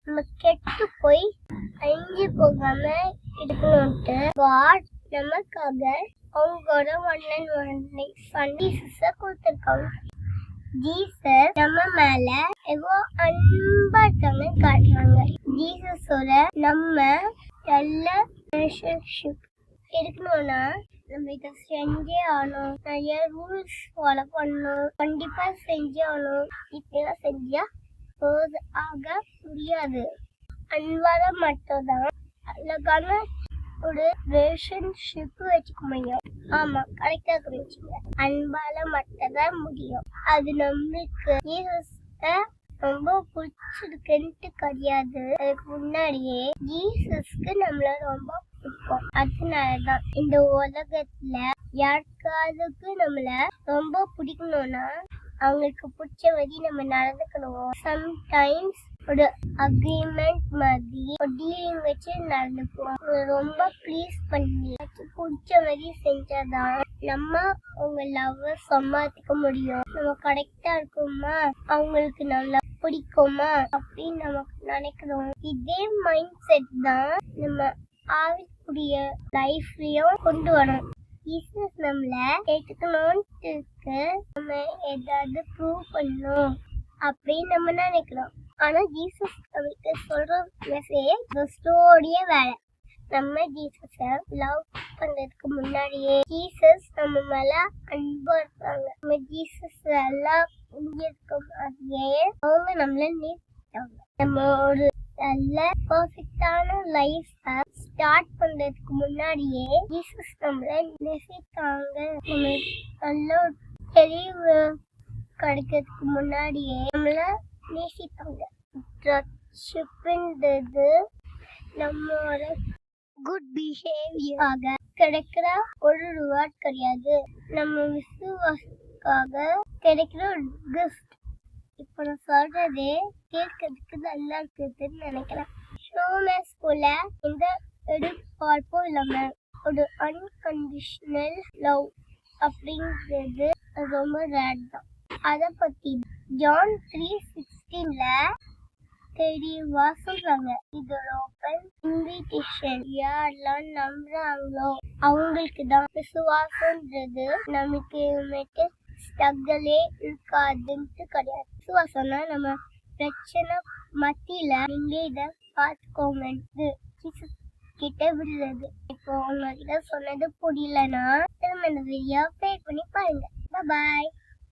நம்ம கெட்டு போய் அழிஞ்சு போகாம இருக்கணும்ட்டு காட் நமக்காக அவங்களோட ஒன் அண்ட் ஒன்லி சன் ஜீசஸ கொடுத்துருக்காங்க. ஜீசஸ் நம்ம மேல எவ்வளோ அன்பா இருக்காங்க காட்டுறாங்க. ஜீசஸோட நம்ம நல்ல ரிலேஷன்ஷிப் இருக்கணும்னா நம்ம இதை செஞ்சே ஆகணும். நிறைய ரூல்ஸ் ஃபாலோ பண்ணணும். கண்டிப்பா செஞ்சே ஆகணும். இப்படிலாம் செஞ்சா ஆக முடியாது. அன்பால மட்டும்தான் அழகான ஒரு ரிலேஷன்ஷிப் வச்சுக்க முடியும். ஆமா, கரெக்டா வச்சுங்க. அன்பால மட்டும்தான் முடியும். அது நம்மளுக்கு ரொம்ப பிடிச்சிருக்குன்ட்டு கிடையாது. அதுக்கு முன்னாடியே ஜீசஸ்க்கு நம்மள ரொம்ப பிடிக்கும். அதனாலதான் இந்த உலகத்துல யாருக்காவது நம்மள ரொம்ப பிடிக்கணும்னா அவங்களுக்கு பிடிச்ச மாதிரி நம்ம நடந்துக்கணும். சம்டைம்ஸ் ஒரு அக்ரிமெண்ட் மாதிரி ஒரு டீலிங் வச்சு நடந்துக்குவோம். ரொம்ப ப்ளீஸ் பண்ணி பிடிச்ச மாதிரி செஞ்சாதான் நம்ம அவங்க லவ் சம்பாதிக்க முடியும். நம்ம கரெக்டா இருக்குமா, அவங்களுக்கு நல்லா பிடிக்குமா அப்படின்னு நமக்கு நினைக்கிறோம். இதே மைண்ட் செட் தான் நம்ம ஆவிக்குரிய லைஃப்லயும் கொண்டு வரணும். ஜீசஸ் நம்மள ஏத்துக்கணும்னு நம்ம ஏதாவது ப்ரூவ் பண்ணணும் அப்படின்னு நம்ம நினைக்கிறோம். ஆனா ஜீசஸ் நமக்கு சொல்ற மெசேஜ் ஸ்டோரியே வேற. நம்ம ஜீசஸ லவ் பண்றதுக்கு முன்னாடியே ஜீசஸ் நம்ம மேல அன்பா இருக்காங்க. நம்ம ஜீசஸ் எல்லாம் புரிஞ்சிருக்கும் மாதிரியே அவங்க நம்மள நேசிட்டாங்க. நம்ம ஒரு நல்ல பர்ஃபெக்டான லைஃப் ஸ்டார்ட் பண்றதுக்கு முன்னாடியே ஜீசஸ் நம்மள நேசித்தாங்க. நம்ம நல்ல தெளிவு கிடைக்கிறதுக்கு முன்னாடியே நம்மள நேசித்தாங்க. ரட்சிப்புன்றது நம்மளோட குட் பிஹேவியராக கிடைக்கிற ஒரு ரிவார்ட் கிடையாது. நம்ம விசுவாசத்துக்காக கிடைக்கிற ஒரு கிஃப்ட். இப்ப நான் சொல்றதே கேட்கறதுக்கு நல்லா இருக்குதுன்னு நினைக்கிறேன். ஷோமேஸ் போல எந்த எதிர்பார்ப்பும் இல்லாம ஒரு அன்கண்டிஷனல் லவ் அப்படிங்கிறது ரொம்ப ரேர் தான். அத பத்தி ஜான் 3:16 தெளிவா சொல்றாங்க. இது ஒரு ஓபன் இன்விடேஷன். யாரெல்லாம் நம்புறாங்களோ அவங்களுக்கு தான் விசுவாசம்ன்றது நமக்கு ஸ்ட்ரகிளே இருக்காதுன்ட்டு கிடையாது. விசுவாசம்னா நம்ம பிரச்சனை மத்தியில நீங்க இத பாத்துக்கோங்க கிட்ட விடுறது. இப்போ உங்ககிட்ட சொன்னது புரியலன்னா திரும்ப இந்த வீடியோ ப்ளே பண்ணி பாருங்க. பாய்.